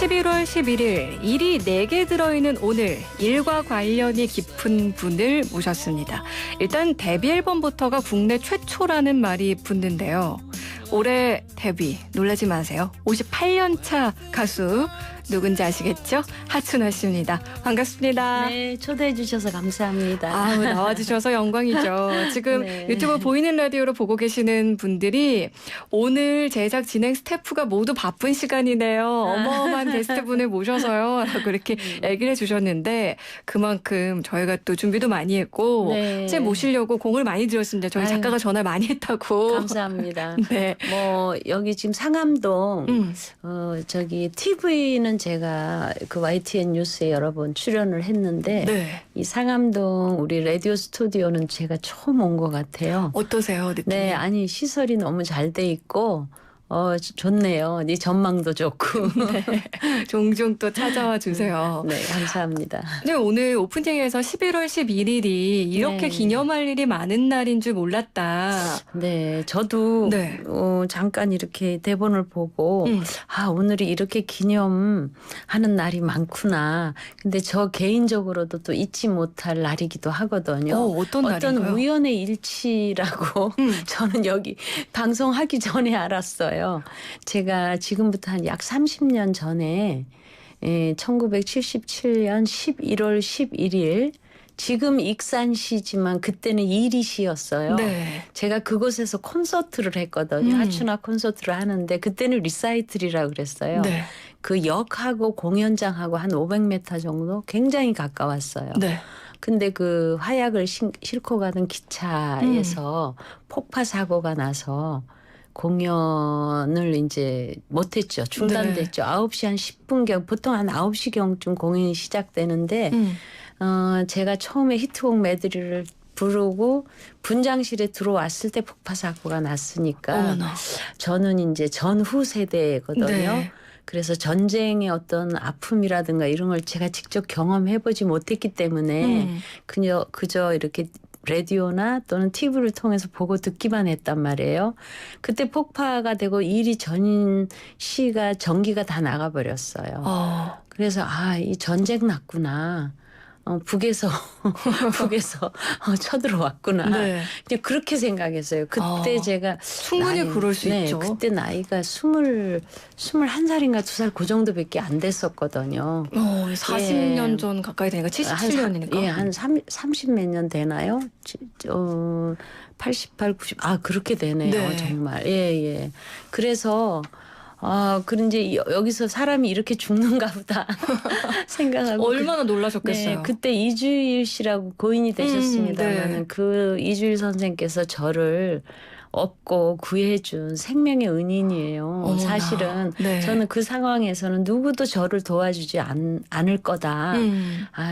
11월 11일 일이 4개 들어있는 오늘 일과 관련이 깊은 분을 모셨습니다. 일단 데뷔 앨범부터가 국내 최초라는 말이 붙는데요. 올해 데뷔 놀라지 마세요. 58년 차 가수 누군지 아시겠죠? 하춘아 씨입니다. 반갑습니다. 네, 초대해 주셔서 감사합니다. 아우, 나와주셔서 영광이죠. 지금 네. 유튜브 보이는 라디오로 보고 계시는 분들이 오늘 제작 진행 스태프가 모두 바쁜 시간이네요. 어마어마한 게스트분을 모셔서요. 라고 이렇게 얘기를 해주셨는데 그만큼 저희가 또 준비도 많이 했고 네. 이제 모시려고 공을 많이 들였습니다. 저희 작가가 전화를 많이 했다고. 감사합니다. 네. 뭐 여기 지금 상암동 저기 TV는 제가 그 YTN 뉴스에 여러 번 출연을 했는데 네. 이 상암동 우리 라디오 스튜디오는 제가 처음 온 것 같아요. 어떠세요, 느낌이? 네, 아니 시설이 너무 잘 돼 있고 좋네요. 이 전망도 좋고. 네. 종종 또 찾아와 주세요. 네, 감사합니다. 네, 오늘 오프닝에서 11월 11일이 이렇게 네. 기념할 일이 많은 날인 줄 몰랐다. 네, 저도 네. 잠깐 이렇게 대본을 보고 오늘이 이렇게 기념하는 날이 많구나. 근데 저 개인적으로도 또 잊지 못할 날이기도 하거든요. 어떤 날인가요? 우연의 일치라고 저는 여기 방송하기 전에 알았어요. 제가 지금부터 한 약 30년 전에 1977년 11월 11일 지금 익산시지만 그때는 이리시였어요. 네. 제가 그곳에서 콘서트를 했거든요. 하춘아 콘서트를 하는데 그때는 리사이틀이라고 그랬어요. 네. 그 역하고 공연장하고 한 500m 정도 굉장히 가까웠어요. 네. 근데 그 화약을 싣고 가는 기차에서 폭파 사고가 나서 공연을 이제 못했죠. 중단됐죠. 9시 한 10분경 보통 한 9시경쯤 공연이 시작되는데 제가 처음에 히트곡 메들리를 부르고 분장실에 들어왔을 때 폭파 사고가 났으니까 어머나. 저는 이제 전후 세대거든요. 네. 그래서 전쟁의 어떤 아픔이라든가 이런 걸 제가 직접 경험해보지 못했기 때문에 그저 이렇게 라디오나 또는 TV를 통해서 보고 듣기만 했단 말이에요. 그때 폭파가 되고 일이 전인 시가 전기가 다 나가버렸어요. 그래서 이 전쟁 났구나. 북에서 쳐들어왔구나. 네. 그냥 그렇게 생각했어요. 그때 제가 충분히 그럴 수 있죠. 그때 나이가 21살인가 2살 그 정도밖에 안 됐었거든요. 40년 전 가까이 되니까 77년이니까. 한 30 몇 년 되나요? 88, 90. 그렇게 되네요. 네. 정말. 예. 그래서 그런지 여기서 사람이 이렇게 죽는가 보다 생각하고. 얼마나 놀라셨겠어요. 네, 그때 이주일 씨라고 고인이 되셨습니다만 네. 그 이주일 선생께서 저를 업고 구해준 생명의 은인이에요. 어머나. 사실은 네. 저는 그 상황에서는 누구도 저를 도와주지 않을 거다.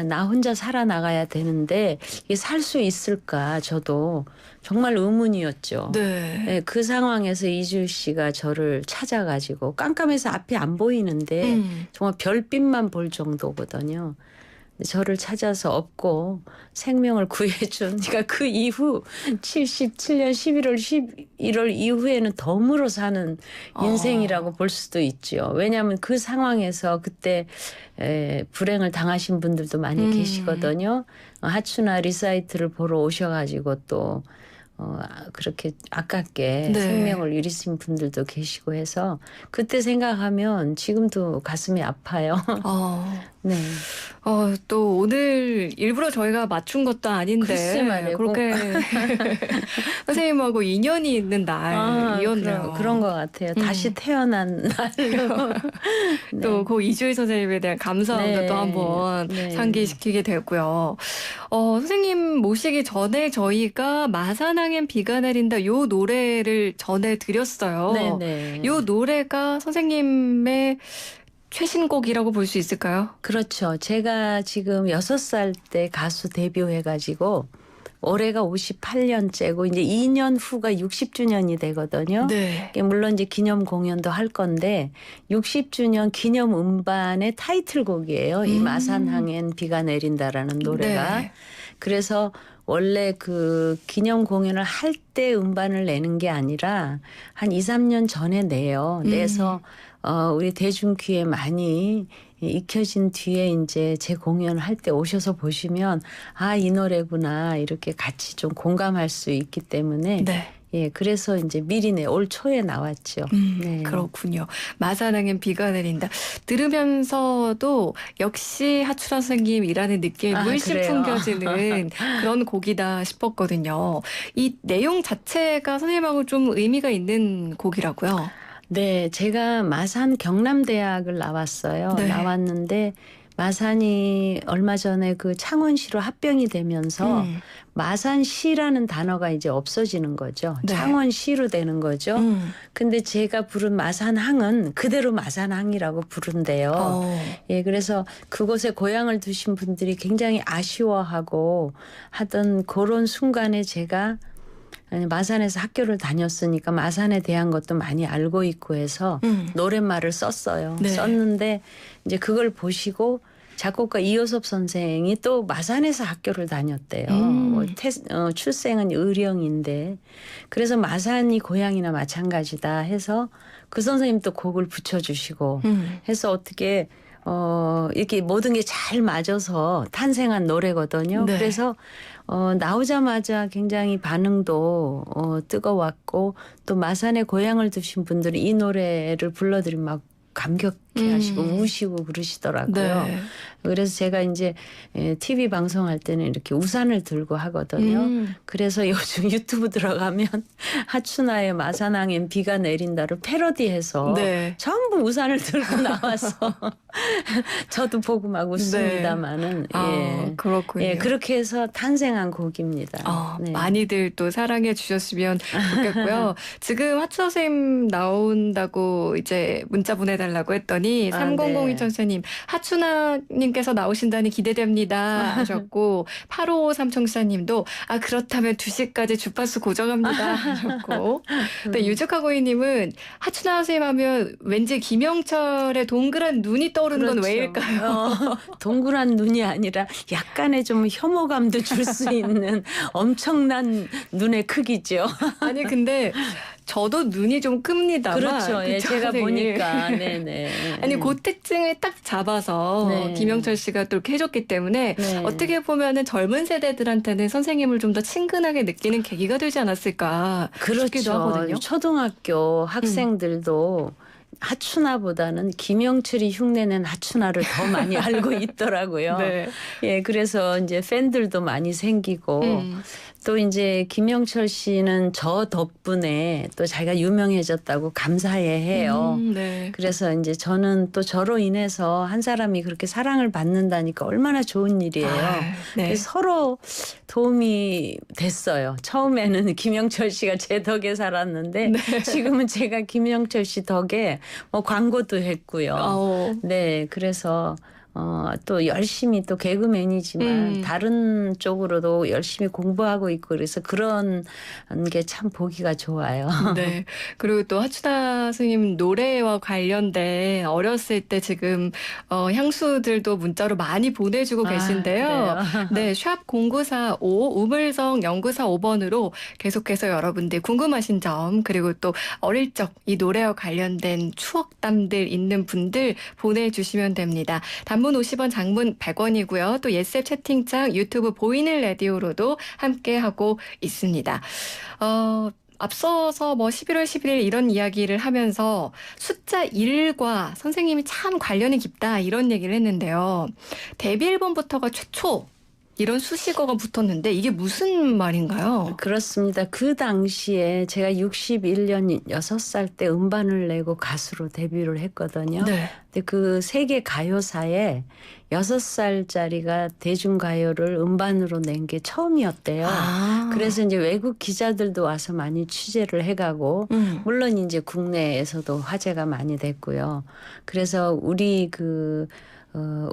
나 혼자 살아나가야 되는데 이게 살 수 있을까 저도 정말 의문이었죠. 네. 네, 그 상황에서 이주일 씨가 저를 찾아가지고 깜깜해서 앞이 안 보이는데 정말 별빛만 볼 정도거든요. 저를 찾아서 업고 생명을 구해준. 그러니까 그 이후 77년 11월 이후에는 덤으로 사는 인생이라고 볼 수도 있죠. 왜냐하면 그 상황에서 그때 불행을 당하신 분들도 많이 계시거든요. 하춘아 리사이트를 보러 오셔가지고 또 그렇게 아깝게 네. 생명을 잃으신 분들도 계시고 해서 그때 생각하면 지금도 가슴이 아파요. 네. 또 오늘 일부러 저희가 맞춘 것도 아닌데 글쎄 말이에요. 그렇게 선생님하고 인연이 있는 날이었네요. 그런 것 같아요. 다시 태어난 날로. 또 그 이주일 선생님에 대한 감사함도 네. 또 한번 네. 상기시키게 되고요. 선생님 모시기 전에 저희가 마산항엔 비가 내린다 요 노래를 전해드렸어요. 네네. 요 노래가 선생님의 최신곡이라고 볼 수 있을까요? 그렇죠. 제가 지금 6살 때 가수 데뷔해가지고 올해가 58년째고 이제 2년 후가 60주년이 되거든요. 네. 물론 이제 기념 공연도 할 건데 60주년 기념 음반의 타이틀곡이에요. 이 마산항엔 비가 내린다라는 노래가. 네. 그래서 원래 그 기념 공연을 할 때 음반을 내는 게 아니라 한 2, 3년 전에 내요. 내서 우리 대중 귀에 많이 익혀진 뒤에 이제 제 공연을 할 때 오셔서 보시면 아, 이 노래구나 이렇게 같이 좀 공감할 수 있기 때문에 네. 예, 그래서 이제 미리 올 초에 나왔죠. 네. 그렇군요. 마산항엔 비가 내린다. 들으면서도 역시 하춘아 선생님이라는 느낌이 물씬 그래요? 풍겨지는 그런 곡이다 싶었거든요. 이 내용 자체가 선생님하고 좀 의미가 있는 곡이라고요. 네, 제가 마산 경남대학을 나왔어요. 네. 나왔는데 마산이 얼마 전에 그 창원시로 합병이 되면서 마산시라는 단어가 이제 없어지는 거죠. 네. 창원시로 되는 거죠. 근데 제가 부른 마산항은 그대로 마산항이라고 부른대요. 예, 그래서 그곳에 고향을 두신 분들이 굉장히 아쉬워하고 하던 그런 순간에 제가 마산에서 학교를 다녔으니까 마산에 대한 것도 많이 알고 있고 해서 노랫말을 썼어요. 네. 썼는데 이제 그걸 보시고 작곡가 이효섭 선생이 또 마산에서 학교를 다녔대요. 출생은 의령인데 그래서 마산이 고향이나 마찬가지다 해서 그 선생님 또 곡을 붙여주시고 해서 어떻게 이렇게 모든 게 잘 맞아서 탄생한 노래거든요. 네. 그래서 나오자마자 굉장히 반응도 뜨거웠고 또 마산에 고향을 두신 분들이 이 노래를 불러드리면 막 감격해 하시고 우시고 그러시더라고요. 네. 그래서 제가 이제 TV 방송할 때는 이렇게 우산을 들고 하거든요. 그래서 요즘 유튜브 들어가면 하춘아의 마산항엔 비가 내린다를 패러디해서 네. 전부 우산을 들고 나와서 저도 보고 막 웃습니다마는 예. 그렇군요. 예, 그렇게 해서 탄생한 곡입니다. 네. 많이들 또 사랑해 주셨으면 좋겠고요. 지금 하춘아 선생님 나온다고 이제 문자 보내달라고 했더니 3002 천사님 하춘아님께서 나오신다니 기대됩니다 하셨고 8553 청사님도 그렇다면 2시까지 주파수 고정합니다 하셨고 또 유즈카고이님은 하춘아 선생님 하면 왠지 김영철의 동그란 눈이 떠오르는 건 왜일까요? 동그란 눈이 아니라 약간의 좀 혐오감도 줄 수 있는 엄청난 눈의 크기죠. 아니 근데 저도 눈이 좀 큽니다만 그렇죠. 예, 제가 선생님. 보니까 네네. 아니 그 특징을 딱 잡아서 네. 김영철 씨가 또 이렇게 해줬기 때문에 네. 어떻게 보면은 젊은 세대들한테는 선생님을 좀 더 친근하게 느끼는 계기가 되지 않았을까 싶기도 하거든요. 그렇죠. 초등학교 학생들도 하춘아보다는 김영철이 흉내낸 하춘아를 더 많이 알고 있더라고요. 네. 예, 그래서 이제 팬들도 많이 생기고 또 이제 김영철 씨는 저 덕분에 또 자기가 유명해졌다고 감사해해요. 네. 그래서 이제 저는 또 저로 인해서 한 사람이 그렇게 사랑을 받는다니까 얼마나 좋은 일이에요. 네. 그래서 서로 도움이 됐어요. 처음에는 김영철 씨가 제 덕에 살았는데 지금은 제가 김영철 씨 덕에 뭐 광고도 했고요. 네, 그래서 또 열심히 또 개그맨이지만 다른 쪽으로도 열심히 공부하고 있고 그래서 그런 게 참 보기가 좋아요. 네. 그리고 또 하춘아 선생님 노래와 관련된 어렸을 때 지금 향수들도 문자로 많이 보내주고 계신데요. 네, 샵 0945 우물정 0945번으로 계속해서 여러분들 궁금하신 점 그리고 또 어릴 적 이 노래와 관련된 추억담들 있는 분들 보내주시면 됩니다. 단문 50원, 장문 100원이고요. 또 예셉 채팅창 유튜브 보이는 라디오로도 함께하고 있습니다. 앞서서 뭐 11월 11일 이런 이야기를 하면서 숫자 1과 선생님이 참 관련이 깊다 이런 얘기를 했는데요. 데뷔 앨범부터가 최초 이런 수식어가 붙었는데 이게 무슨 말인가요? 그렇습니다. 그 당시에 제가 61년 6살 때 음반을 내고 가수로 데뷔를 했거든요. 네. 근데 그 세계 가요사에 6살짜리가 대중가요를 음반으로 낸 게 처음이었대요. 그래서 이제 외국 기자들도 와서 많이 취재를 해가고 물론 이제 국내에서도 화제가 많이 됐고요. 그래서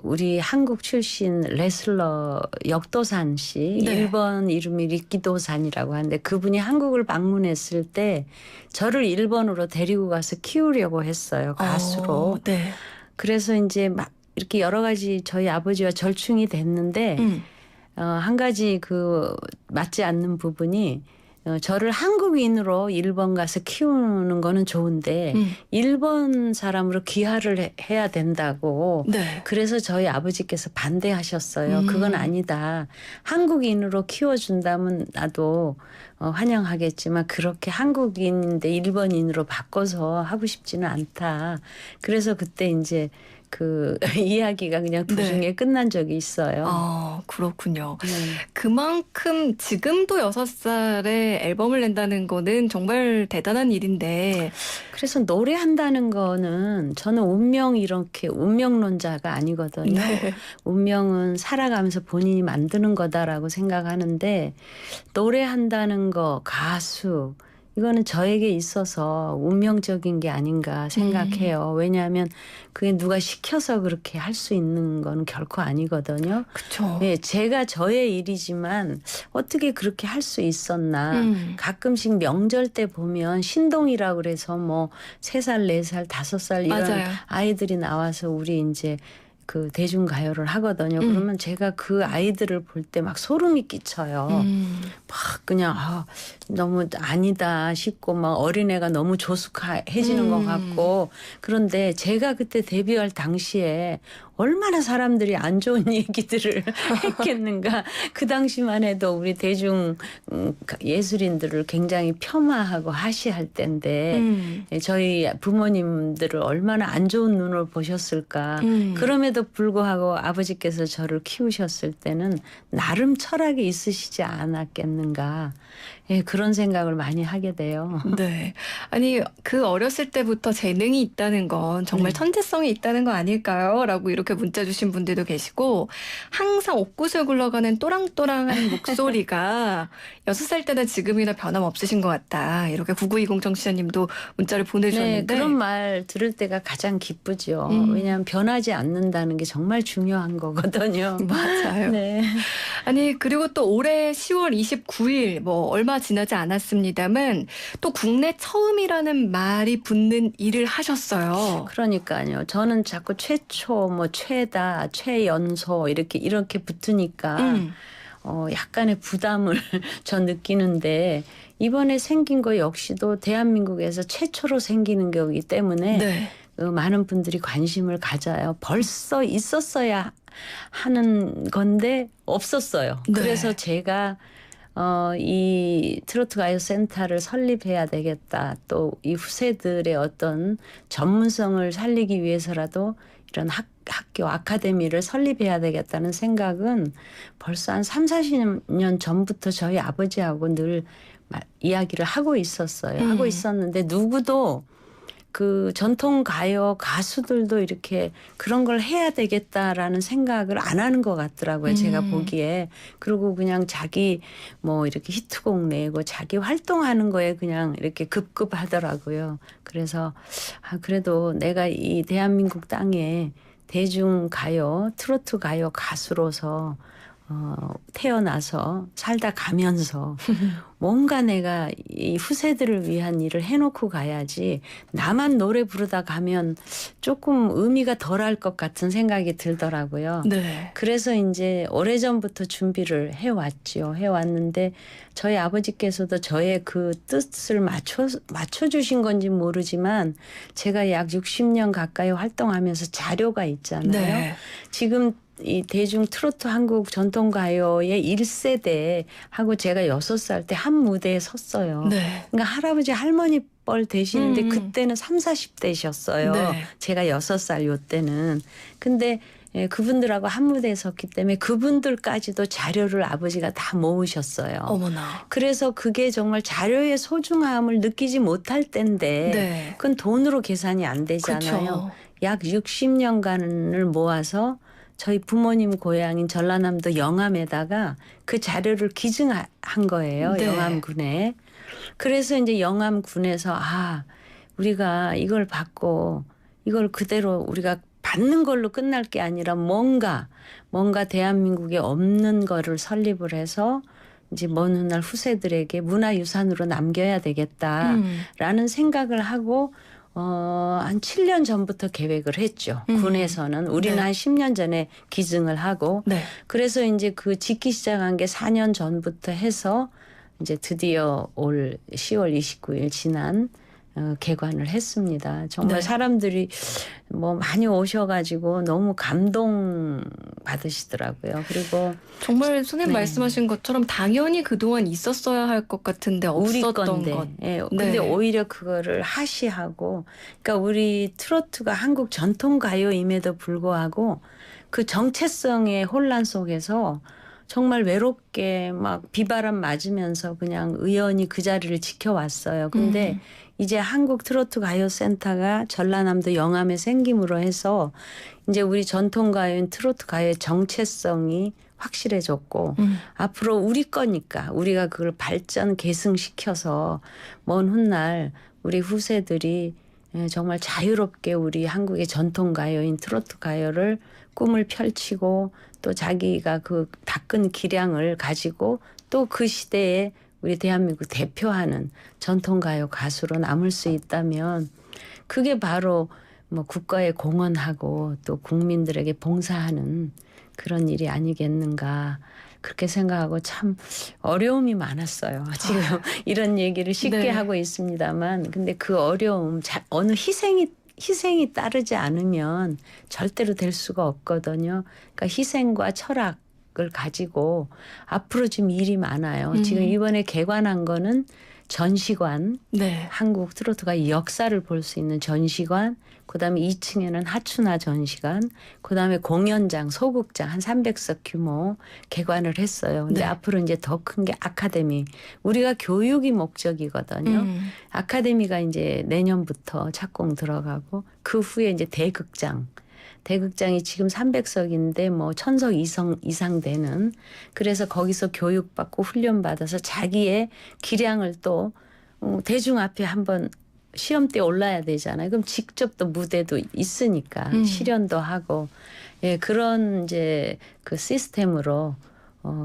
우리 한국 출신 레슬러 역도산 씨, 네. 일본 이름이 리키도산이라고 하는데 그분이 한국을 방문했을 때 저를 일본으로 데리고 가서 키우려고 했어요. 가수로. 네. 그래서 이제 막 이렇게 여러 가지 저희 아버지와 절충이 됐는데 한 가지 그 맞지 않는 부분이 저를 한국인으로 일본 가서 키우는 거는 좋은데 일본 사람으로 귀화를 해야 된다고. 네. 그래서 저희 아버지께서 반대하셨어요. 그건 아니다. 한국인으로 키워준다면 나도 환영하겠지만 그렇게 한국인인데 일본인으로 바꿔서 하고 싶지는 않다. 그래서 그때 이제 그 이야기가 그냥 도중에 네. 끝난 적이 있어요. 아, 그렇군요. 네. 그만큼 지금도 6살에 앨범을 낸다는 거는 정말 대단한 일인데. 그래서 노래한다는 거는 저는 운명 이렇게 운명론자가 아니거든요. 네. 운명은 살아가면서 본인이 만드는 거다라고 생각하는데 노래한다는 거, 가수 이거는 저에게 있어서 운명적인 게 아닌가 생각해요. 왜냐하면 그게 누가 시켜서 그렇게 할 수 있는 건 결코 아니거든요. 그렇죠. 네, 제가 저의 일이지만 어떻게 그렇게 할 수 있었나. 가끔씩 명절 때 보면 신동이라고 그래서 뭐 3살, 4살, 5살 이런 맞아요. 아이들이 나와서 우리 이제 그 대중가요를 하거든요. 그러면 제가 그 아이들을 볼 때 막 소름이 끼쳐요. 막 그냥 너무 아니다 싶고 막 어린애가 너무 조숙해지는 것 같고. 그런데 제가 그때 데뷔할 당시에 얼마나 사람들이 안 좋은 얘기들을 했겠는가. 그 당시만 해도 우리 대중 예술인들을 굉장히 폄하하고 하시할 때인데 저희 부모님들을 얼마나 안 좋은 눈으로 보셨을까. 그럼에도 불구하고 아버지께서 저를 키우셨을 때는 나름 철학이 있으시지 않았겠는가. 예, 그런 생각을 많이 하게 돼요. 네. 아니, 그 어렸을 때부터 재능이 있다는 건 정말 천재성이 있다는 거 아닐까요? 라고 이렇게 문자 주신 분들도 계시고, 항상 옥구슬 굴러가는 또랑또랑한 목소리가 6살 때나 지금이나 변함없으신 것 같다. 이렇게 9920 청취자님도 문자를 보내주셨는데. 네, 그런 말 들을 때가 가장 기쁘죠. 왜냐하면 변하지 않는다는 게 정말 중요한 거거든요. 맞아요. 네. 아니, 그리고 또 올해 10월 29일 뭐 얼마 지나지 않았습니다만 또 국내 처음이라는 말이 붙는 일을 하셨어요. 그러니까요. 저는 자꾸 최초, 뭐 최다, 최연소 이렇게 붙으니까 약간의 부담을 전 느끼는데 이번에 생긴 거 역시도 대한민국에서 최초로 생기는 거기 때문에 네. 많은 분들이 관심을 가져요. 벌써 있었어야 하는 건데 없었어요. 네. 그래서 제가 이 트로트 가요 센터를 설립해야 되겠다. 또 이 후세들의 어떤 전문성을 살리기 위해서라도 이런 학교 아카데미를 설립해야 되겠다는 생각은 벌써 한 30-40년 전부터 저희 아버지하고 늘 이야기를 하고 있었어요. 하고 있었는데 누구도 그 전통 가요 가수들도 이렇게 그런 걸 해야 되겠다라는 생각을 안 하는 것 같더라고요. 제가 보기에. 그리고 그냥 자기 뭐 이렇게 히트곡 내고 자기 활동하는 거에 그냥 이렇게 급급하더라고요. 그래서 그래도 내가 이 대한민국 땅에 대중 가요, 트로트 가요 가수로서 태어나서 살다 가면서 뭔가 내가 이 후세들을 위한 일을 해놓고 가야지 나만 노래 부르다 가면 조금 의미가 덜할 것 같은 생각이 들더라고요. 네. 그래서 이제 오래전부터 준비를 해왔죠. 해왔는데 저희 아버지께서도 저의 그 뜻을 맞춰주신 건지 모르지만 제가 약 60년 가까이 활동하면서 자료가 있잖아요. 네. 지금 이 대중 트로트 한국 전통가요의 1세대 하고 제가 6살 때 한 무대에 섰어요. 네. 그러니까 할아버지 할머니 뻘 되시는데 그때는 30-40대셨어요. 네. 제가 6살 요때는. 근데 그분들하고 한 무대에 섰기 때문에 그분들까지도 자료를 아버지가 다 모으셨어요. 어머나. 그래서 그게 정말 자료의 소중함을 느끼지 못할 때인데 네. 그건 돈으로 계산이 안 되잖아요. 그렇죠. 약 60년간을 모아서 저희 부모님 고향인 전라남도 영암에다가 그 자료를 기증한 거예요. 네. 영암군에. 그래서 이제 영암군에서 우리가 이걸 받고 이걸 그대로 우리가 받는 걸로 끝날 게 아니라 뭔가 대한민국에 없는 거를 설립을 해서 이제 먼 훗날 후세들에게 문화유산으로 남겨야 되겠다라는 생각을 하고 한 7년 전부터 계획을 했죠. 군에서는 우리는 네. 한 10년 전에 기증을 하고 네. 그래서 이제 그 짓기 시작한 게 4년 전부터 해서 이제 드디어 올 10월 29일 지난 개관을 했습니다. 정말 네. 사람들이 뭐 많이 오셔가지고 너무 감동 받으시더라고요. 그리고 정말 선생님 네. 말씀하신 것처럼 당연히 그동안 있었어야 할 것 같은데 우리 없었던 건데, 것. 예, 네. 근데 오히려 그거를 하시하고, 그러니까 우리 트로트가 한국 전통 가요임에도 불구하고 그 정체성의 혼란 속에서 정말 외롭게 막 비바람 맞으면서 그냥 의연히 그 자리를 지켜왔어요. 근데 이제 한국 트로트 가요센터가 전라남도 영암에 생김으로 해서 이제 우리 전통 가요인 트로트 가요의 정체성이 확실해졌고 앞으로 우리 거니까 우리가 그걸 발전 계승시켜서 먼 훗날 우리 후세들이 정말 자유롭게 우리 한국의 전통 가요인 트로트 가요를 꿈을 펼치고 또 자기가 그 닦은 기량을 가지고 또 그 시대에 우리 대한민국 대표하는 전통가요 가수로 남을 수 있다면 그게 바로 뭐 국가에 공헌하고 또 국민들에게 봉사하는 그런 일이 아니겠는가 그렇게 생각하고 참 어려움이 많았어요. 지금 이런 얘기를 쉽게 네. 하고 있습니다만 근데 그 어려움 어느 희생이 따르지 않으면 절대로 될 수가 없거든요. 그러니까 희생과 철학을 가지고 앞으로 지금 일이 많아요. 지금 이번에 개관한 거는 전시관, 네. 한국 트로트가 역사를 볼 수 있는 전시관, 그다음에 2층에는 하춘화 전시관, 그다음에 공연장, 소극장 한 300석 규모 개관을 했어요. 근데 네. 앞으로 이제 더 큰 게 아카데미. 우리가 교육이 목적이거든요. 아카데미가 이제 내년부터 착공 들어가고 그 후에 이제 대극장이 지금 300석인데 뭐 1000석 이상 되는 그래서 거기서 교육받고 훈련받아서 자기의 기량을 또 대중 앞에 한번 시험대에 올라야 되잖아요. 그럼 직접 또 무대도 있으니까 실연도 하고 예, 그런 이제 그 시스템으로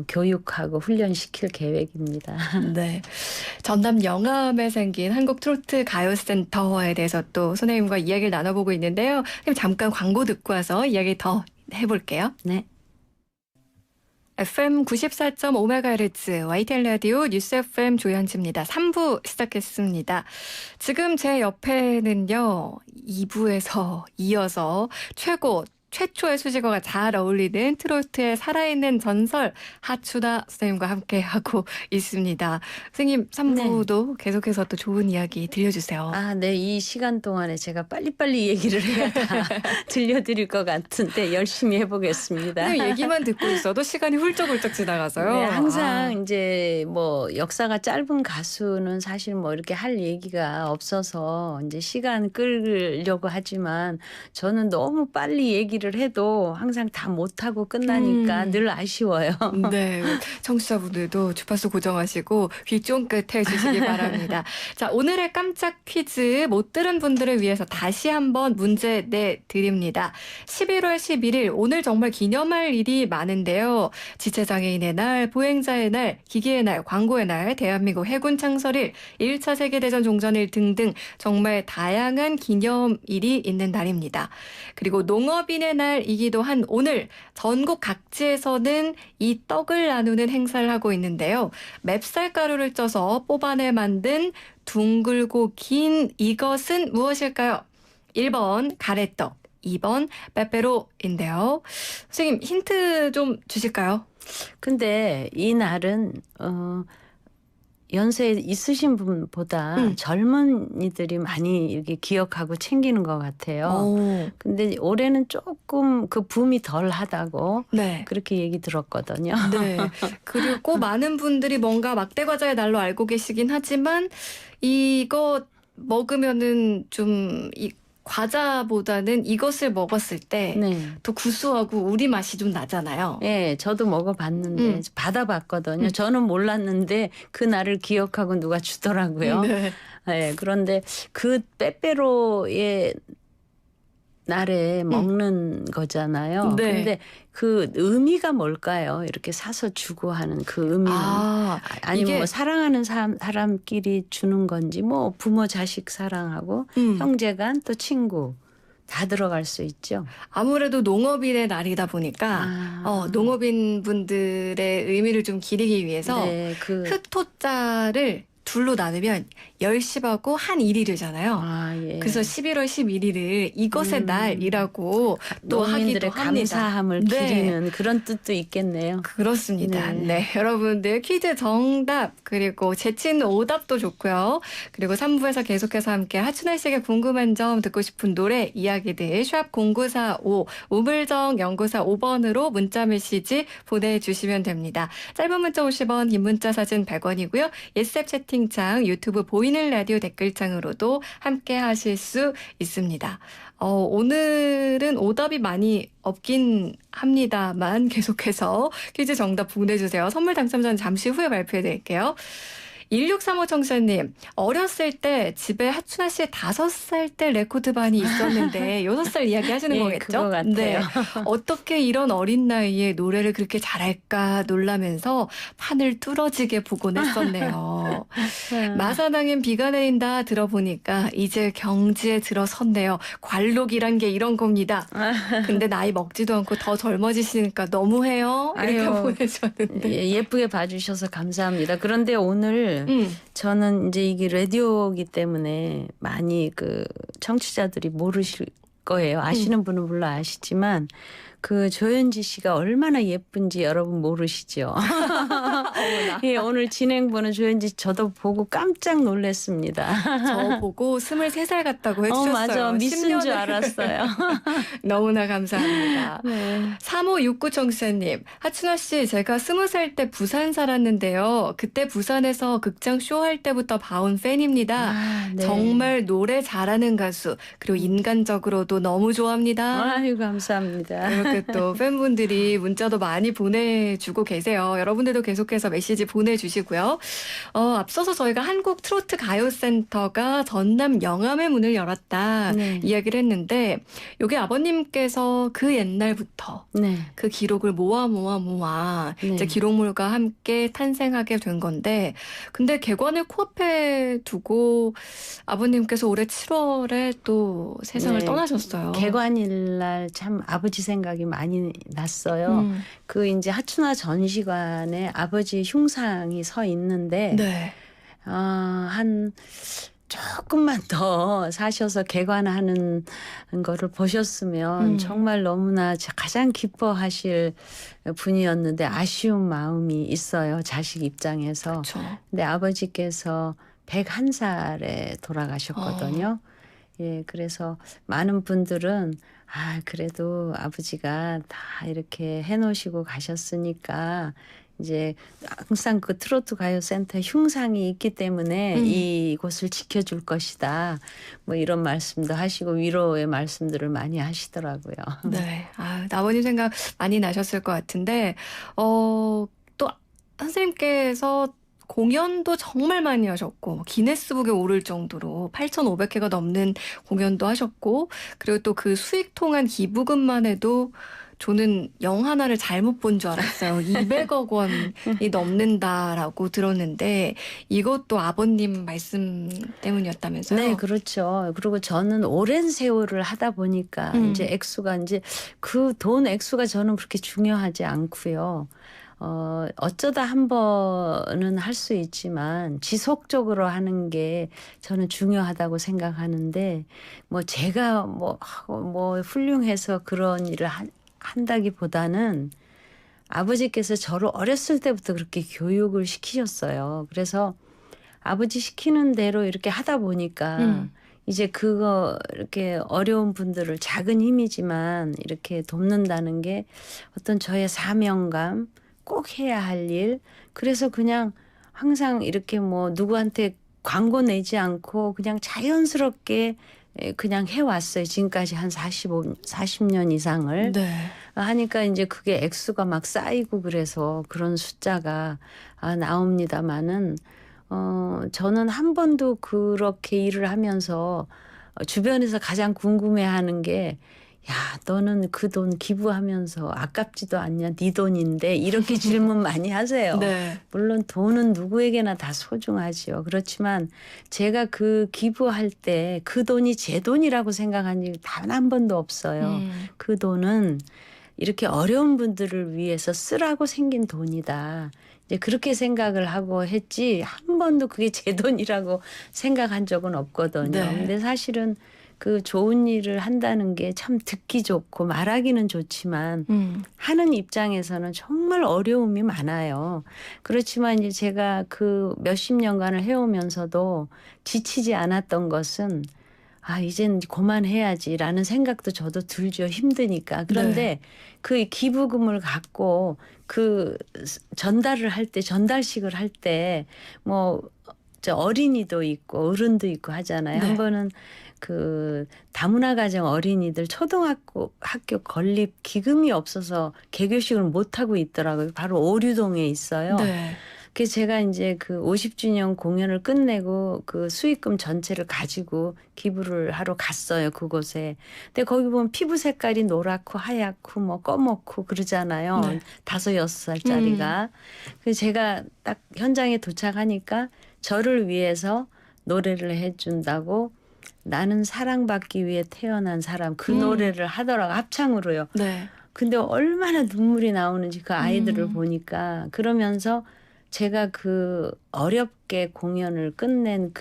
교육하고 훈련시킬 계획입니다. 네. 전남 영암에 생긴 한국 트로트 가요센터에 대해서 또 선생님과 이야기를 나눠보고 있는데요. 선생님 잠깐 광고 듣고 와서 이야기 더 해볼게요. 네. FM 94.5MHz YTN 라디오 뉴스 FM 조현지입니다. 3부 시작했습니다. 지금 제 옆에는요. 2부에서 이어서 최초의 수식어가 잘 어울리는 트로트의 살아있는 전설 하춘화 선생님과 함께하고 있습니다. 선생님 3부도 계속해서 또 좋은 이야기 들려주세요. 아, 네. 이 시간 동안에 제가 빨리빨리 얘기를 해야 다 들려드릴 것 같은데 열심히 해보겠습니다. 선생님 얘기만 듣고 있어도 시간이 훌쩍훌쩍 지나가서요. 네, 항상 이제 뭐 역사가 짧은 가수는 사실 뭐 이렇게 할 얘기가 없어서 이제 시간 끌려고 하지만 저는 너무 빨리 얘기를 해도 항상 다 못하고 끝나니까 늘 아쉬워요. 네, 청취자분들도 주파수 고정하시고 귀 쫑긋 해주시기 바랍니다. 자, 오늘의 깜짝 퀴즈 못 들은 분들을 위해서 다시 한번 문제 내드립니다. 11월 11일 오늘 정말 기념할 일이 많은데요. 지체장애인의 날, 보행자의 날, 기계의 날, 광고의 날, 대한민국 해군 창설일, 1차 세계대전 종전일 등등 정말 다양한 기념일이 있는 날입니다. 그리고 농업인의 날이기도 한 오늘 전국 각지에서는 이 떡을 나누는 행사를 하고 있는데요. 맵쌀가루를 쪄서 뽑아내 만든 둥글고 긴 이것은 무엇일까요? 1번 가래떡, 2번 빼빼로인데요. 선생님 힌트 좀 주실까요? 근데 이 날은 연세 있으신 분보다 젊은이들이 많이 이렇게 기억하고 챙기는 것 같아요. 오. 근데 올해는 조금 그 붐이 덜 하다고 네. 그렇게 얘기 들었거든요. 네. 그리고 많은 분들이 뭔가 막대과자의 날로 알고 계시긴 하지만 이거 먹으면은 좀 과자보다는 이것을 먹었을 때 더 네. 구수하고 우리 맛이 좀 나잖아요. 네, 저도 먹어봤는데 받아봤거든요. 저는 몰랐는데 그 날을 기억하고 누가 주더라고요. 네. 네, 그런데 그 빼빼로의 날에 먹는 거잖아요. 네. 근데 그 의미가 뭘까요? 이렇게 사서 주고 하는 그 의미는 아니면 이게 뭐 사랑하는 사람끼리 주는 건지 뭐 부모 자식 사랑하고 형제간 또 친구 다 들어갈 수 있죠. 아무래도 농업인의 날이다 보니까 농업인 분들의 의미를 좀 기리기 위해서 네, 흑토자를 둘로 나누면 열십하고 한 일이 되잖아요. 예. 그래서 11월 11일을 이것의 날이라고 또 농민들의 하기도 합니다. 감사함을 네. 기리는 그런 뜻도 있겠네요. 그렇습니다. 네. 네. 여러분들 퀴즈 정답 그리고 재치 있는 오답도 좋고요. 그리고 3부에서 계속해서 함께 하춘아 씨에게 궁금한 점 듣고 싶은 노래 이야기들 샵 0945 우물정 연구사 5번으로 문자 메시지 보내주시면 됩니다. 짧은 문자 50원 긴 문자 사진 100원이고요. 예스앱 채팅창 유튜브 보이는 라디오 댓글창으로도 함께 하실 수 있습니다. 오늘은 오답이 많이 없긴 합니다만 계속해서 퀴즈 정답 보내주세요. 선물 당첨자는 잠시 후에 발표해 드릴게요. 1635 청소님, 어렸을 때 집에 하춘아 씨의 5살 때 레코드반이 있었는데 6살 이야기 하시는 예, 거겠죠? 그거 같아요. 네. 어떻게 이런 어린 나이에 노래를 그렇게 잘할까 놀라면서 판을 뚫어지게 보곤 했었네요. 마사당엔 비가 내린다 들어보니까 이제 경지에 들어섰네요. 관록이란 게 이런 겁니다. 근데 나이 먹지도 않고 더 젊어지시니까 너무해요. 이렇게 아유, 보내셨는데. 예쁘게 봐주셔서 감사합니다. 그런데 오늘 저는 이제 이게 라디오이기 때문에 많이 그 청취자들이 모르실 거예요. 아시는 분은 물론 아시지만 그 조현지 씨가 얼마나 예쁜지 여러분 모르시죠? 예, 오늘 진행보는 조현지 저도 보고 깜짝 놀랐습니다. 저 보고 23살 같다고 해주셨어요. 맞아. 미스인 줄 10년을. 알았어요. 너무나 감사합니다. 네. 3569 청취자님, 하춘아 씨, 제가 20살 때 부산 살았는데요. 그때 부산에서 극장 쇼할 때부터 봐온 팬입니다. 네. 정말 노래 잘하는 가수, 그리고 인간적으로도 너무 좋아합니다. 아유, 감사합니다. 이렇게 또 팬분들이 문자도 많이 보내주고 계세요. 여러분들도 계속해서 메시지 보내주시고요. 앞서서 저희가 한국 트로트 가요센터가 전남 영암의 문을 열었다 네. 이야기를 했는데 이게 아버님께서 그 옛날부터 네. 그 기록을 모아 네. 이제 기록물과 함께 탄생하게 된 건데 근데 개관을 코앞에 두고 아버님께서 올해 7월에 또 세상을 네. 떠나셨어요. 개관일 날 참 아버지 생각이 많이 났어요. 그 이제 하춘화 전시관에 아버지 흉상이 서 있는데 네. 한 조금만 더 사셔서 개관하는 거를 보셨으면 정말 너무나 가장 기뻐하실 분이었는데 아쉬운 마음이 있어요. 자식 입장에서. 그렇죠. 근데 아버지께서 101살에 돌아가셨거든요. 예, 그래서 많은 분들은 그래도 아버지가 다 이렇게 해놓으시고 가셨으니까 이제 항상 그 트로트 가요센터 흉상이 있기 때문에 이곳을 지켜줄 것이다. 뭐 이런 말씀도 하시고 위로의 말씀들을 많이 하시더라고요. 네. 아버님 생각 많이 나셨을 것 같은데, 또 선생님께서 공연도 정말 많이 하셨고 기네스북에 오를 정도로 8,500회가 넘는 공연도 하셨고 그리고 또 그 수익 통한 기부금만 해도 저는 영 하나를 잘못 본 줄 알았어요. 200억 원이 넘는다라고 들었는데 이것도 아버님 말씀 때문이었다면서요? 네, 그렇죠. 그리고 저는 오랜 세월을 하다 보니까 이제 액수가 이제 그 돈 액수가 저는 그렇게 중요하지 않고요. 어쩌다 한 번은 할 수 있지만 지속적으로 하는 게 저는 중요하다고 생각하는데 뭐 제가 뭐 훌륭해서 그런 일을 한다기보다는 아버지께서 저를 어렸을 때부터 그렇게 교육을 시키셨어요. 그래서 아버지 시키는 대로 이렇게 하다 보니까 이제 그거 이렇게 어려운 분들을 작은 힘이지만 이렇게 돕는다는 게 어떤 저의 사명감 꼭 해야 할 일. 그래서 그냥 항상 이렇게 뭐 누구한테 광고 내지 않고 그냥 자연스럽게 그냥 해왔어요. 지금까지 한 40년 이상을. 네. 하니까 이제 그게 액수가 막 쌓이고 그래서 그런 숫자가 나옵니다마는 저는 한 번도 그렇게 일을 하면서 주변에서 가장 궁금해하는 게 야, 너는 그 돈 기부하면서 아깝지도 않냐? 네 돈인데 이렇게 질문 많이 하세요. 네. 물론 돈은 누구에게나 다 소중하지요. 그렇지만 제가 그 기부할 때 그 돈이 제 돈이라고 생각한 적이 단 한 번도 없어요. 그 돈은 이렇게 어려운 분들을 위해서 쓰라고 생긴 돈이다. 이제 그렇게 생각을 하고 했지 한 번도 그게 제 돈이라고 생각한 적은 없거든요. 네. 근데 사실은 그 좋은 일을 한다는 게 참 듣기 좋고 말하기는 좋지만 하는 입장에서는 정말 어려움이 많아요. 그렇지만 이제 제가 그 몇십 년간을 해오면서도 지치지 않았던 것은 이젠 그만해야지라는 생각도 저도 들죠. 힘드니까. 그런데 네. 그 기부금을 갖고 그 전달을 할 때 전달식을 할 때 뭐 어린이도 있고 어른도 있고 하잖아요. 네. 한 번은 그 다문화 가정 어린이들 초등학교 학교 건립 기금이 없어서 개교식을 못 하고 있더라고요. 바로 오류동에 있어요. 네. 그래서 제가 이제 그 50주년 공연을 끝내고 그 수익금 전체를 가지고 기부를 하러 갔어요. 그곳에. 근데 거기 보면 피부 색깔이 노랗고 하얗고 뭐 검었고 그러잖아요. 네. 5, 6살짜리가. 그래서 제가 딱 현장에 도착하니까 저를 위해서 노래를 해준다고 나는 사랑받기 위해 태어난 사람 그 노래를 하더라고 합창으로요. 네. 근데 얼마나 눈물이 나오는지 그 아이들을 보니까 그러면서 제가 그 어렵게 공연을 끝낸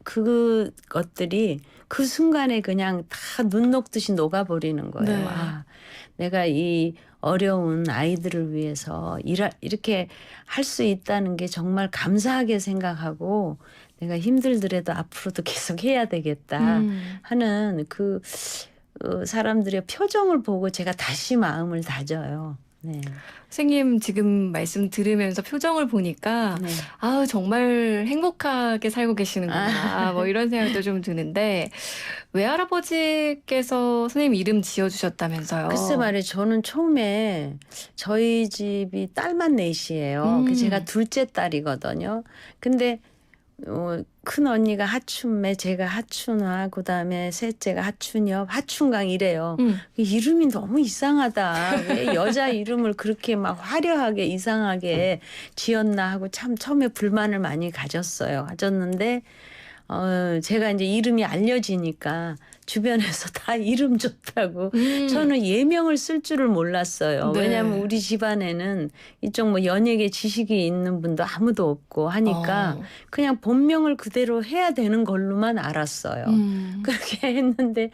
그것들이 그 순간에 그냥 다 눈 녹듯이 녹아버리는 거예요. 네. 내가 이 어려운 아이들을 위해서 이렇게 할 수 있다는 게 정말 감사하게 생각하고 내가 힘들더라도 앞으로도 계속 해야 되겠다 하는 그 사람들의 표정을 보고 제가 다시 마음을 다져요. 네. 선생님 지금 말씀 들으면서 표정을 보니까 네. 정말 행복하게 살고 계시는구나 뭐 이런 생각도 좀 드는데 외할아버지께서 선생님 이름 지어주셨다면서요. 글쎄 말이에요. 저는 처음에 저희 집이 딸만 넷이에요. 제가 둘째 딸이거든요. 근데 큰 언니가 하춘매, 제가 하춘화, 그다음에 셋째가 하춘엽, 하춘강 이래요. 이름이 너무 이상하다. 왜 여자 이름을 그렇게 막 화려하게 이상하게 지었나 하고 참 처음에 불만을 많이 가졌는데 제가 이제 이름이 알려지니까 주변에서 다 이름 좋다고 저는 예명을 쓸 줄을 몰랐어요. 네. 왜냐하면 우리 집안에는 이쪽 뭐 연예계 지식이 있는 분도 아무도 없고 하니까 그냥 본명을 그대로 해야 되는 걸로만 알았어요. 그렇게 했는데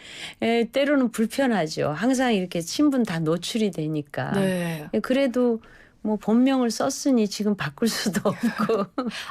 때로는 불편하죠. 항상 이렇게 친분 다 노출이 되니까. 네. 그래도 뭐 본명을 썼으니 지금 바꿀 수도 없고.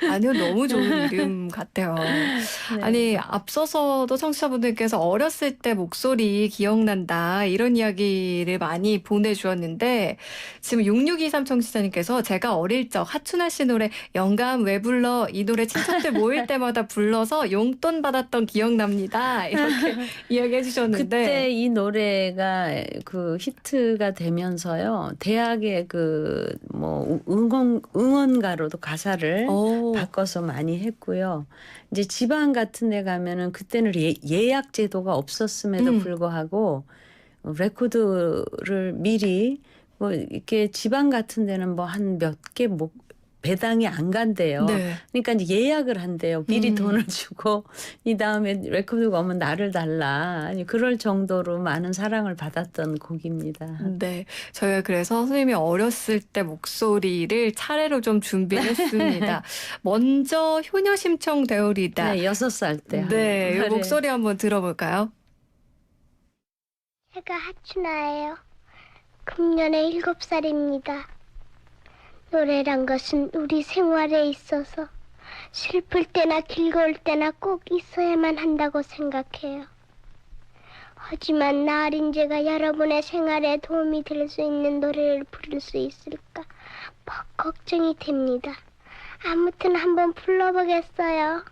아니요, 너무 좋은 이름 같아요. 네. 아니, 앞서서도 청취자분들께서 어렸을 때 목소리 기억난다 이런 이야기를 많이 보내주었는데 지금 6623 청취자님께서 제가 어릴 적 하춘아 씨 노래 영감 왜 불러 이 노래 친척들 모일 때마다 불러서 용돈 받았던 기억납니다. 이렇게 이야기해 주셨는데 그때 이 노래가 그 히트가 되면서요. 대학의 그 뭐 응원가로도 가사를 바꿔서 많이 했고요. 이제 지방 같은 데 가면은 그때는 예약 제도가 없었음에도 불구하고 레코드를 미리 뭐 이렇게 지방 같은 데는 뭐 한 몇 개 배당이 안 간대요. 네. 그러니까 이제 예약을 한대요. 미리 돈을 주고 이 다음에 레코드가 오면 나를 달라. 아니 그럴 정도로 많은 사랑을 받았던 곡입니다. 네, 저희가 그래서 선생님이 어렸을 때 목소리를 차례로 좀 준비했습니다. 먼저 효녀 심청 되오리다. 네, 6살 때. 네, 이 목소리 한번 들어볼까요? 제가 하춘아예요. 금년에 7살입니다. 노래란 것은 우리 생활에 있어서 슬플 때나 즐거울 때나 꼭 있어야만 한다고 생각해요. 하지만 나으린 제가 여러분의 생활에 도움이 될 수 있는 노래를 부를 수 있을까 걱정이 됩니다. 아무튼 한번 불러보겠어요.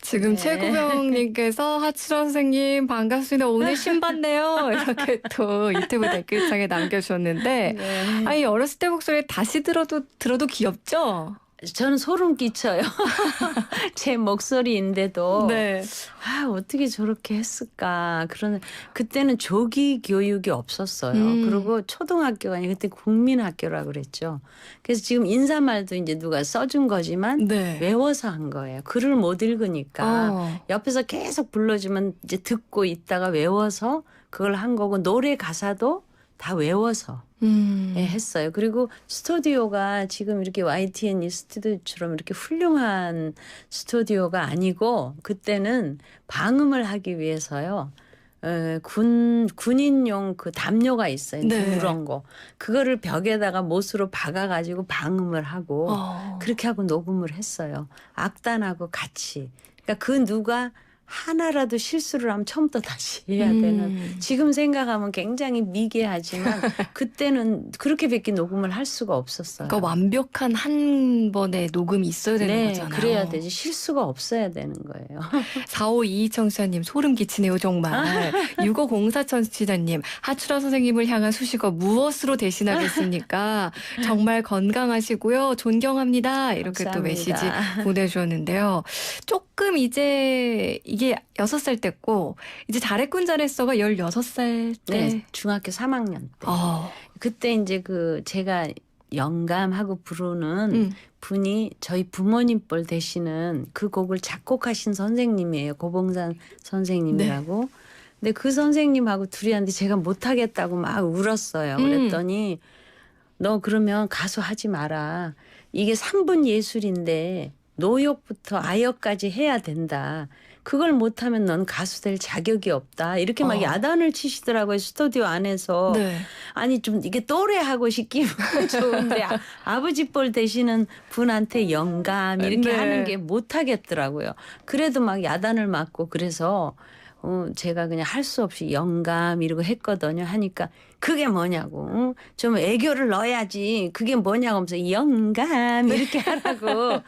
지금 네. 최구병님께서 하치라 선생님 반갑습니다. 오늘 신봤네요. 이렇게 또 유튜브 댓글창에 남겨주셨는데 네. 아니 어렸을 때 목소리 다시 들어도 귀엽죠? 저는 소름 끼쳐요. 제 목소리인데도 네. 아, 어떻게 저렇게 했을까. 그때는 조기 교육이 없었어요. 그리고 초등학교가 아니라 그때 국민학교라 그랬죠. 그래서 지금 인사말도 이제 누가 써준 거지만 네. 외워서 한 거예요. 글을 못 읽으니까 어. 옆에서 계속 불러주면 이제 듣고 있다가 외워서 그걸 한 거고 노래 가사도 다 외워서 예, 했어요. 그리고 스튜디오가 지금 이렇게 YTN 이 스튜디오처럼 이렇게 훌륭한 스튜디오가 아니고 그때는 방음을 하기 위해서요. 군인용 그 담요가 있어요. 네. 그런 거. 그거를 벽에다가 못으로 박아가지고 방음을 하고 그렇게 하고 녹음을 했어요. 악단하고 같이. 그러니까 그 누가 하나라도 실수를 하면 처음부터 다시 해야 되는 지금 생각하면 굉장히 미개하지만 그때는 그렇게밖에 녹음을 할 수가 없었어요. 그러니까 완벽한 한 번의 녹음이 있어야 되는 네, 거잖아요. 그래야 되지. 실수가 없어야 되는 거예요. 4522 청취자님 소름 끼치네요 정말. 6504 청취자님 하추라 선생님을 향한 수식어 무엇으로 대신하겠습니까? 정말 건강하시고요. 존경합니다. 이렇게 감사합니다. 또 메시지 보내주셨는데요. 조금 이제 이게 6살 때고 이제 잘했군 잘했어가 16살 때. 네, 중학교 3학년 때. 그때 이제 그 제가 영감하고 부르는 분이 저희 부모님 뻘 되시는 그 곡을 작곡하신 선생님이에요. 고봉산 선생님이라고. 네. 근데 그 선생님하고 둘이 하는데 제가 못하겠다고 막 울었어요. 그랬더니 너 그러면 가수 하지 마라. 이게 3분 예술인데 노역부터 아역까지 해야 된다. 그걸 못하면 넌 가수 될 자격이 없다. 이렇게 막 야단을 치시더라고요. 스튜디오 안에서. 네. 아니 좀 이게 또래하고 싶기는 좋은데 아버지 뻘 되시는 분한테 영감 이렇게 네. 하는 게 못하겠더라고요. 그래도 막 야단을 맞고 그래서 제가 그냥 할 수 없이 영감 이러고 했거든요. 하니까 그게 뭐냐고. 응? 좀 애교를 넣어야지. 그게 뭐냐고 하면서 영감 이렇게 하라고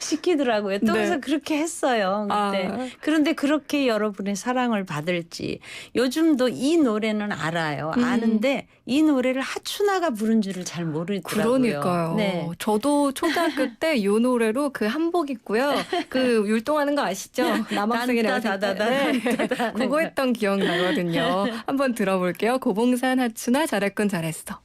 시키더라고요. 또 그래서 네. 그렇게 했어요. 그때. 그런데 그렇게 여러분의 사랑을 받을지 요즘도 이 노래는 알아요. 아는데 이 노래를 하춘아가 부른 줄을 잘 모르더라고요. 그러니까요. 네. 저도 초등학교 때 이 노래로 그 한복 입고요. 그 율동하는 거 아시죠? 남학생이 단다다다다. 네. 그거 했던 기억 나거든요. 한번 들어볼게요. 고봉산 하춘아 잘했군 잘했어.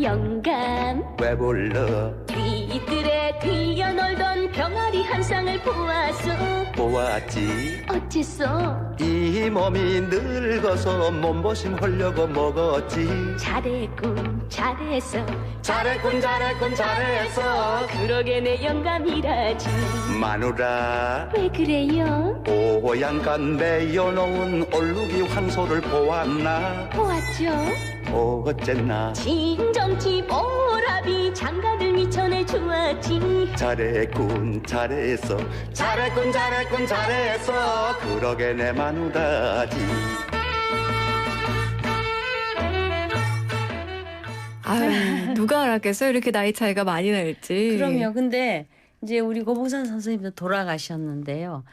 영감 왜 불러 뒤뜰에 뛰어놀던 병아리 한 쌍을 보았어. 보았지 어째서 이 몸이 늙어서 몸보심 하려고 먹었지 잘했군 잘했어. 잘했군 잘했군 잘했어 그러게 내 영감이라지. 마누라 왜 그래요? 오양간 매여놓은 얼룩이 황소를 보았나 보았죠. 어쨌나 진정치 보라비 장가들 미천에 주었지. 잘했군 잘했어 잘했군 잘했군 잘했어 그러게 내 마누라지 아유, 누가 알았겠어요? 이렇게 나이 차이가 많이 날지. 그럼요. 근데 이제 우리 고봉산 선생님도 돌아가셨는데요.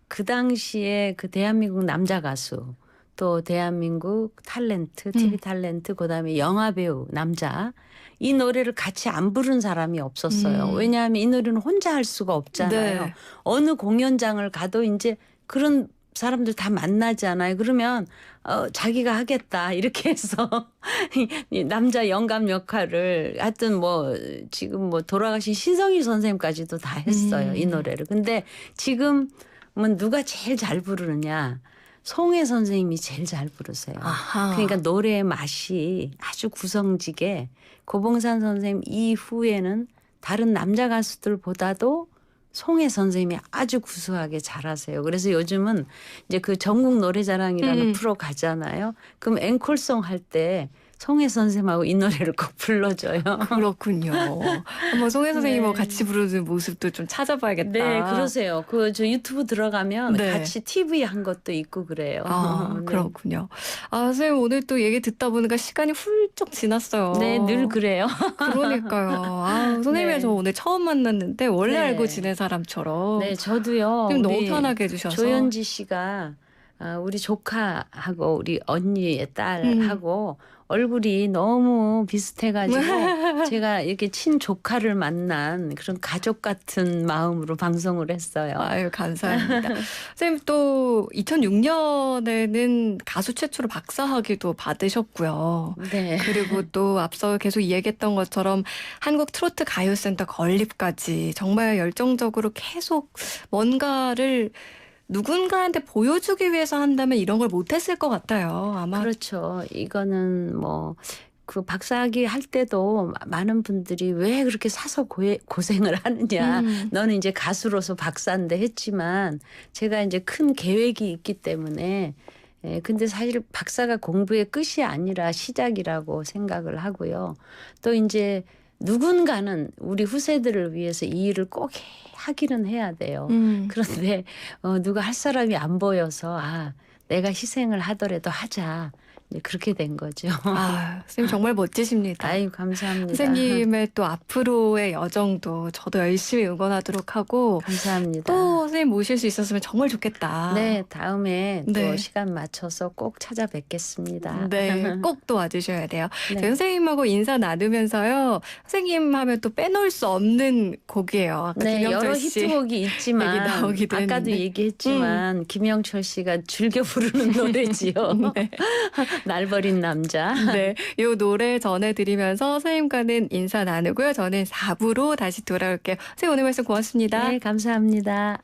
그 당시에 그 대한민국 남자 가수 또 대한민국 탤런트, TV 탤런트, 그다음에 영화 배우 남자 이 노래를 같이 안 부른 사람이 없었어요. 왜냐하면 이 노래는 혼자 할 수가 없잖아요. 네. 어느 공연장을 가도 이제 그런 사람들 다 만나잖아요. 그러면 자기가 하겠다 이렇게 해서 이 남자 영감 역할을 하여튼 뭐 지금 뭐 돌아가신 신성일 선생님까지도 다 했어요. 이 노래를. 근데 지금은 누가 제일 잘 부르느냐. 송혜 선생님이 제일 잘 부르세요. 아하. 그러니까 노래의 맛이 아주 구성지게 고봉산 선생님 이후에는 다른 남자 가수들보다도 송혜 선생님이 아주 구수하게 잘하세요. 그래서 요즘은 이제 그 전국 노래자랑이라는 프로 가잖아요. 그럼 앵콜송 할 때 송혜 선생님하고 이 노래를 꼭 불러줘요. 그렇군요. 한번 송혜 선생님하고 네. 같이 부르는 모습도 좀 찾아봐야겠다. 네, 그러세요. 저 유튜브 들어가면 네. 같이 TV 한 것도 있고 그래요. 아, 네. 그렇군요. 아, 선생님 오늘 또 얘기 듣다 보니까 시간이 훌쩍 지났어요. 네, 늘 그래요. 그러니까요. 아, 선생님이랑 네. 저 오늘 처음 만났는데 원래 네. 알고 지낸 사람처럼 네, 저도요. 지금 너무 우리 편하게 해주셔서. 조연지 씨가 우리 조카하고 우리 언니의 딸하고 얼굴이 너무 비슷해가지고 제가 이렇게 친조카를 만난 그런 가족 같은 마음으로 방송을 했어요. 아유, 감사합니다. 선생님 또 2006년에는 가수 최초로 박사학위도 받으셨고요. 네. 그리고 또 앞서 계속 얘기했던 것처럼 한국 트로트 가요센터 건립까지 정말 열정적으로 계속 뭔가를 누군가한테 보여주기 위해서 한다면 이런 걸 못했을 것 같아요. 아마. 그렇죠. 이거는 뭐 그 박사학위 할 때도 많은 분들이 왜 그렇게 사서 고생을 하느냐. 너는 이제 가수로서 박사인데 했지만 제가 이제 큰 계획이 있기 때문에 근데 사실 박사가 공부의 끝이 아니라 시작이라고 생각을 하고요. 또 이제 누군가는 우리 후세들을 위해서 이 일을 꼭 하기는 해야 돼요. 그런데 누가 할 사람이 안 보여서 내가 희생을 하더라도 하자. 이제 그렇게 된 거죠. 아, 선생님 정말 멋지십니다. 아유, 감사합니다. 선생님의 또 앞으로의 여정도 저도 열심히 응원하도록 하고 감사합니다. 또 선생님 모실 수 있었으면 정말 좋겠다. 네, 다음에 또 네. 시간 맞춰서 꼭 찾아뵙겠습니다. 네, 꼭 또 와주셔야 돼요. 네. 저희 선생님하고 인사 나누면서요. 선생님 하면 또 빼놓을 수 없는 곡이에요. 아까 네, 김영철 여러 씨 히트곡이 있지만 얘기 나오기도 아까도 했는데. 얘기했지만 김영철 씨가 즐겨 부르는 노래지요. 네. 날 버린 남자. 네, 이 노래 전해드리면서 선생님과는 인사 나누고요. 저는 4부로 다시 돌아올게요. 선생님 오늘 말씀 고맙습니다. 네, 감사합니다.